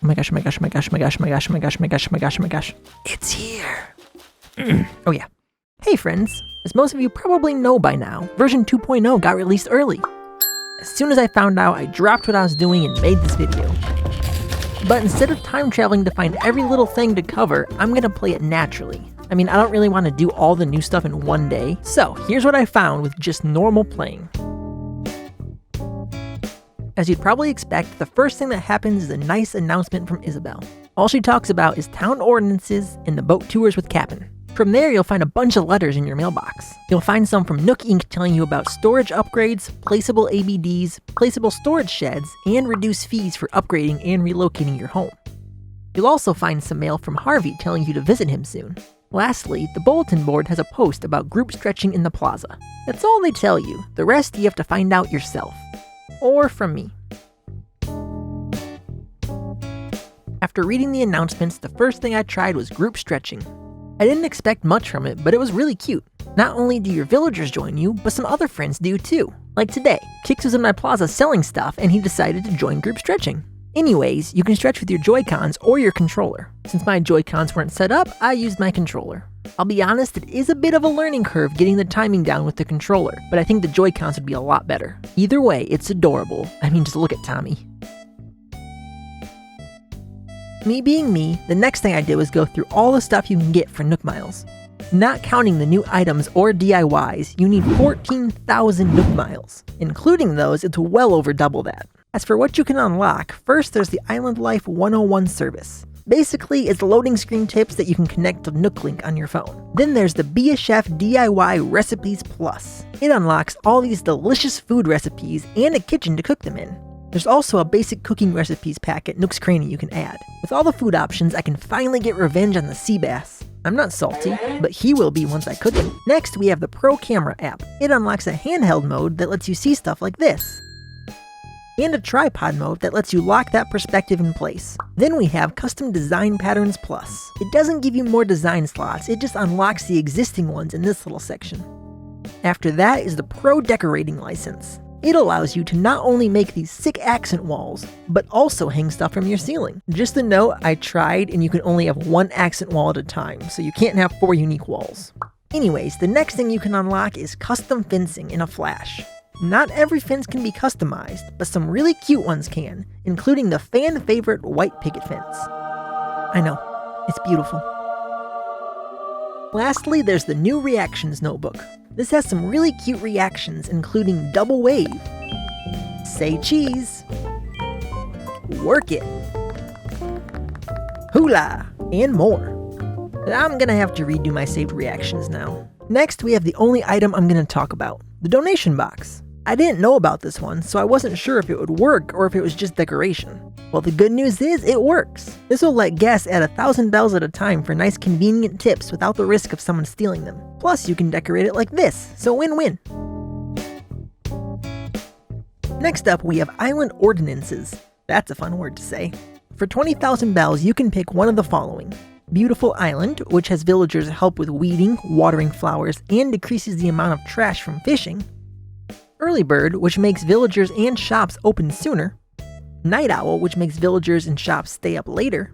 Oh my gosh, oh my gosh, oh my gosh, oh my gosh, oh my gosh, oh my gosh, oh my gosh, oh my gosh, oh my gosh. It's here. Oh yeah. Hey friends, as most of you probably know by now, version 2.0 got released early. As soon as I found out, I dropped what I was doing and made this video. But instead of time traveling to find every little thing to cover, I'm gonna play it naturally. I mean, I don't really want to do all the new stuff in one day, so here's what I found with just normal playing. As you'd probably expect, the first thing that happens is a nice announcement from Isabel. All she talks about is town ordinances and the boat tours with Cap'n. From there, you'll find a bunch of letters in your mailbox. You'll find some from Nook Inc. telling you about storage upgrades, placeable ABDs, placeable storage sheds, and reduced fees for upgrading and relocating your home. You'll also find some mail from Harvey telling you to visit him soon. Lastly, the bulletin board has a post about group stretching in the plaza. That's all they tell you. The rest you have to find out yourself. Or from me. After reading the announcements, the first thing I tried was group stretching. I didn't expect much from it, but it was really cute. Not only do your villagers join you, but some other friends do too. Like today, Kix was in my plaza selling stuff and he decided to join group stretching. Anyways, you can stretch with your Joy-Cons or your controller. Since my Joy-Cons weren't set up, I used my controller. I'll be honest, it is a bit of a learning curve getting the timing down with the controller, but I think the Joy-Cons would be a lot better. Either way, it's adorable. I mean, just look at Tommy. Me being me, the next thing I did was go through all the stuff you can get for Nook Miles. Not counting the new items or DIYs, you need 14,000 Nook Miles. Including those, it's well over double that. As for what you can unlock, first there's the Island Life 101 service. Basically, it's loading screen tips that you can connect to Nook Link on your phone. Then there's the Be a Chef DIY Recipes Plus. It unlocks all these delicious food recipes and a kitchen to cook them in. There's also a basic cooking recipes pack at Nook's Cranny you can add. With all the food options, I can finally get revenge on the sea bass. I'm not salty, but he will be once I cook him. Next, we have the Pro Camera app. It unlocks a handheld mode that lets you see stuff like this. And a tripod mode that lets you lock that perspective in place. Then we have Custom Design Patterns Plus. It doesn't give you more design slots, it just unlocks the existing ones in this little section. After that is the Pro Decorating License. It allows you to not only make these sick accent walls, but also hang stuff from your ceiling. Just a note, I tried and you can only have one accent wall at a time, so you can't have 4 unique walls. Anyways, the next thing you can unlock is custom fencing in a flash. Not every fence can be customized, but some really cute ones can, including the fan favorite white picket fence. I know, it's beautiful. Lastly, there's the new reactions notebook. This has some really cute reactions, including double wave, say cheese, work it, hula, and more. I'm gonna have to redo my saved reactions now. Next, we have the only item I'm gonna talk about, the donation box. I didn't know about this one, so I wasn't sure if it would work or if it was just decoration. Well, the good news is it works. This will let guests add 1,000 bells at a time for nice convenient tips without the risk of someone stealing them. Plus, you can decorate it like this, so win-win. Next up, we have Island Ordinances. That's a fun word to say. For 20,000 bells, you can pick one of the following. Beautiful Island, which has villagers help with weeding, watering flowers, and decreases the amount of trash from fishing. Early Bird, which makes villagers and shops open sooner. Night Owl, which makes villagers and shops stay up later.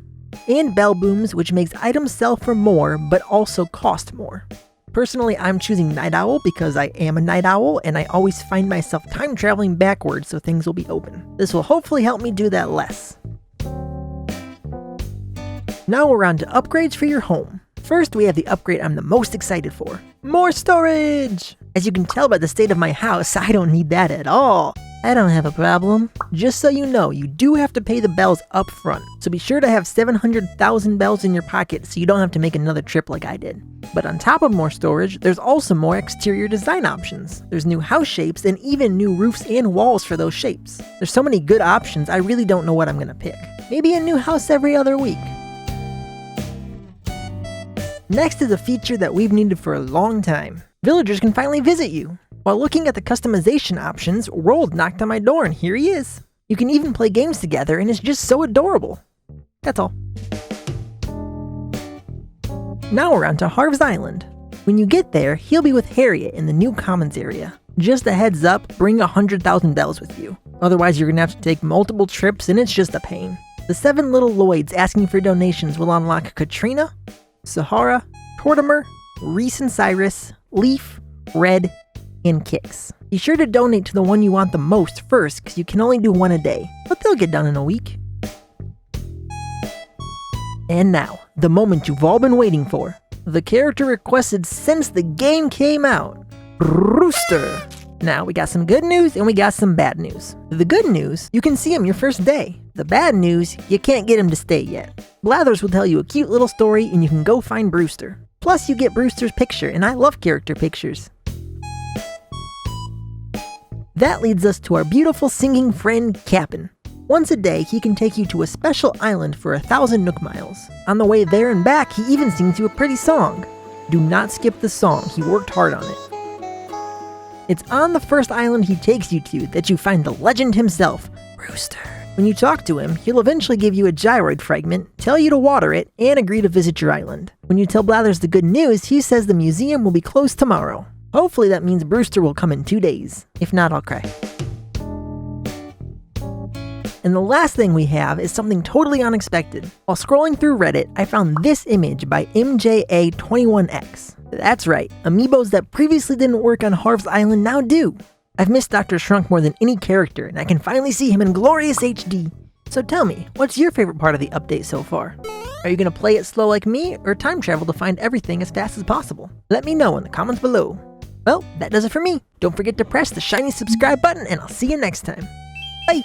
And Bell Booms, which makes items sell for more, but also cost more. Personally, I'm choosing Night Owl because I am a night owl and I always find myself time traveling backwards so things will be open. This will hopefully help me do that less. Now we're on to upgrades for your home. First, we have the upgrade I'm the most excited for. More storage! As you can tell by the state of my house, I don't need that at all. I don't have a problem. Just so you know, you do have to pay the bells up front, so be sure to have 700,000 bells in your pocket so you don't have to make another trip like I did. But on top of more storage, there's also more exterior design options. There's new house shapes and even new roofs and walls for those shapes. There's so many good options, I really don't know what I'm gonna pick. Maybe a new house every other week. Next is a feature that we've needed for a long time. Villagers can finally visit you. While looking at the customization options, Roald knocked on my door and here he is. You can even play games together and it's just so adorable. That's all. Now we're on to Harv's Island. When you get there, he'll be with Harriet in the new commons area. Just a heads up, bring 100,000 bells with you. Otherwise you're gonna have to take multiple trips and it's just a pain. The 7 little Lloyds asking for donations will unlock Katrina, Sahara, Tortimer, Reese and Cyrus, Leaf, Red, and Kix. Be sure to donate to the one you want the most first, because you can only do one a day, but they'll get done in a week. And now, the moment you've all been waiting for. The character requested since the game came out, Rooster. Now, we got some good news and we got some bad news. The good news, you can see him your first day. The bad news, you can't get him to stay yet. Blathers will tell you a cute little story and you can go find Brewster. Plus, you get Brewster's picture, and I love character pictures. That leads us to our beautiful singing friend, Cap'n. Once a day, he can take you to a special island for 1,000 Nook Miles. On the way there and back, he even sings you a pretty song. Do not skip the song, he worked hard on it. It's on the first island he takes you to that you find the legend himself, Rooster. When you talk to him, he'll eventually give you a gyroid fragment, tell you to water it, and agree to visit your island. When you tell Blathers the good news, he says the museum will be closed tomorrow. Hopefully that means Brewster will come in 2 days. If not, I'll cry. And the last thing we have is something totally unexpected. While scrolling through Reddit, I found this image by MJA21X. That's right, amiibos that previously didn't work on Harv's Island now do. I've missed Dr. Shrunk more than any character, and I can finally see him in glorious HD. So tell me, what's your favorite part of the update so far? Are you gonna play it slow like me, or time travel to find everything as fast as possible? Let me know in the comments below. Well, that does it for me. Don't forget to press the shiny subscribe button, and I'll see you next time. Bye!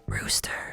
Rooster.